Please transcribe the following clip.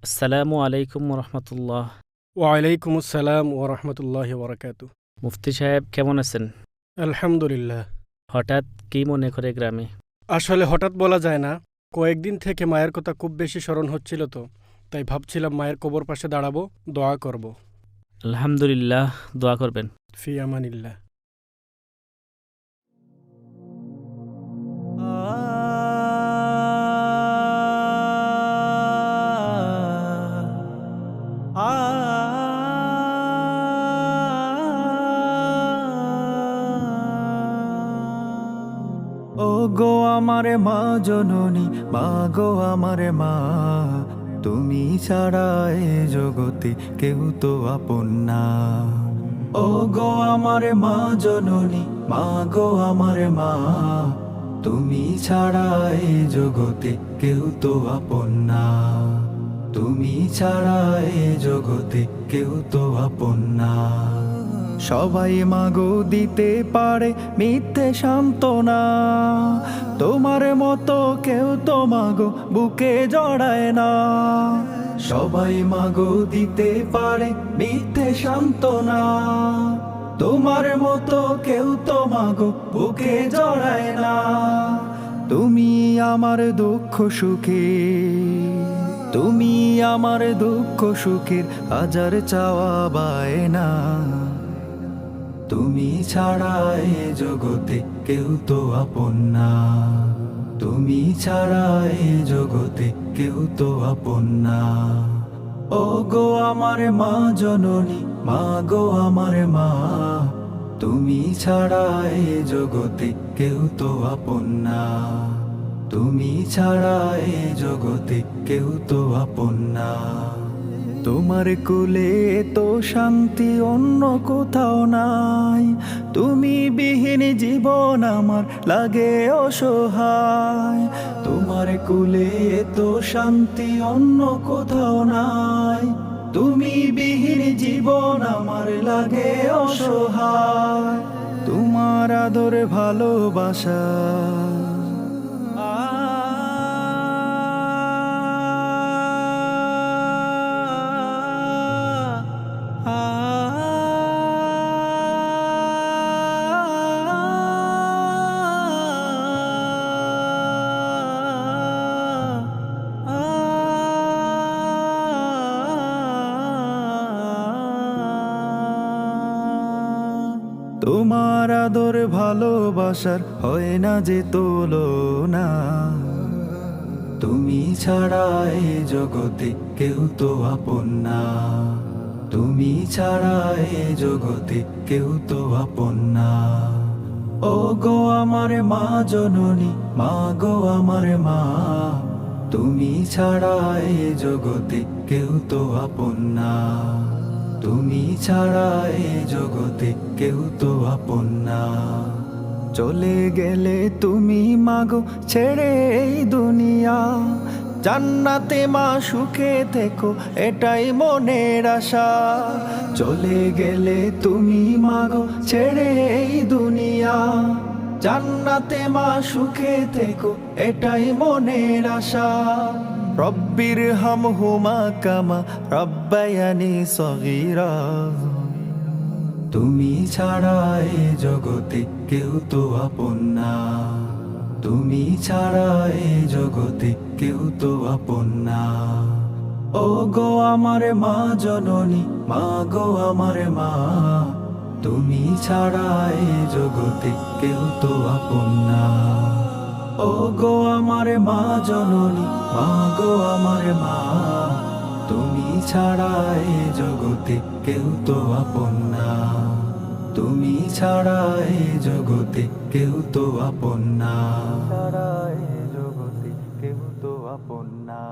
আসসালামু আলাইকুম রহমতুল্লাহ। ওয়ালাইকুম আসসালাম ওরহমতুল্লাহি ওবরাকাতু। মুফতি সাহেব কেমন আছেন? আলহামদুলিল্লাহ। হঠাৎ কি মনে করে গ্রামে? আসলে হঠাৎ বলা যায় না, কয়েকদিন থেকে মায়ের কথা খুব বেশি স্মরণ হচ্ছিল, তো তাই ভাবছিলাম মায়ের কবর পাশে দাঁড়াবো, দোয়া করব। আলহামদুলিল্লাহ, দোয়া করবেন। ফি আমানিল্লাহ। ও গো আমারে মা জননী, মা গো আমারে মা, তুমি ছাড়া এ জগতে কেউ তো আপন না। ও গো আমারে মা জননী, মা গো আমারে মা, তুমি ছাড়া এ জগতে কেউ তো আপন না। তুমি ছাড়া এ জগতে কেউ তো আপন না। সবাই মাগো দিতে পারে মিথ্যে সান্ত্বনা, তোমার মতো কেউ তো মাগো বুকে জড়ায় না। সবাই মাগো দিতে পারে মিথ্যে সান্ত্বনা, তোমার মতো কেউ তো মাগো বুকে জড়ায় না। তুমি আমার দুঃখ সুখে, তুমি আমার দুঃখ সুখের হাজার চাওয়া বায়না। তুমি ছাড়া এ জগতে কেউ তো আপন না। তুমি ছাড়া এ জগতে কেউ তো আপন না। ও গো আমার মা জননী, মা গো আমার মা, তুমি ছাড়া এ জগতে কেউ তো আপন না। তুমি ছাড়া এ জগতে কেউ তো আপন না। তোমার কোলে তো শান্তি অন্য কোথাও নাই, তুমি বিহীন জীবন আমার লাগে অসহায়। তোমার কোলে তো শান্তি অন্য কোথাও নাই, তুমি বিহীন জীবন আমার লাগে অসহায়। তোমার আদর ভালোবাসা তোমার আদর ভালোবাসার হয় না যে তুলনা। তুমি ছাড়া এ জগতে কেউ তো আপন না। তুমি ছাড়া এ জগতে কেউ তো আপন না। ও গো আমার মা জননী, মা গো আমার মা, তুমি ছাড়া এ জগতে কেউ তো আপন না। তুমি ছাড়া এ জগতে কেউ তো আপন না। চলে গেলে তুমি মাগো ছেড়ে এই দুনিয়া, জান্নাতে মা সুখে থেকো এটাই মনের আশা। চলে গেলে তুমি মাগো ছেড়ে এই দুনিয়া, জান্নাতে মা সুখে থেকো এটাই মনের আশা। রব্বির হামহুমা কামা রব্বায়ানি সগীরা। তুমি ছাড়া এ জগতে কেউ তো আপন না। তুমি ছাড়া এ জগতে কেউ তো আপন না। ও গো আমার মা জননী, মা গো আমার মা, তুমি ছাড়া এ জগতে কেউ তো আপন না। ও গো আমার মা জননী, মা গো আমার মা, তুমি ছাড়া এ জগতে কেউ তো আপন না। তুমি ছাড়া এ জগতে কেউ তো আপন না। ছাড়া এ জগতে কেউ তো আপন না।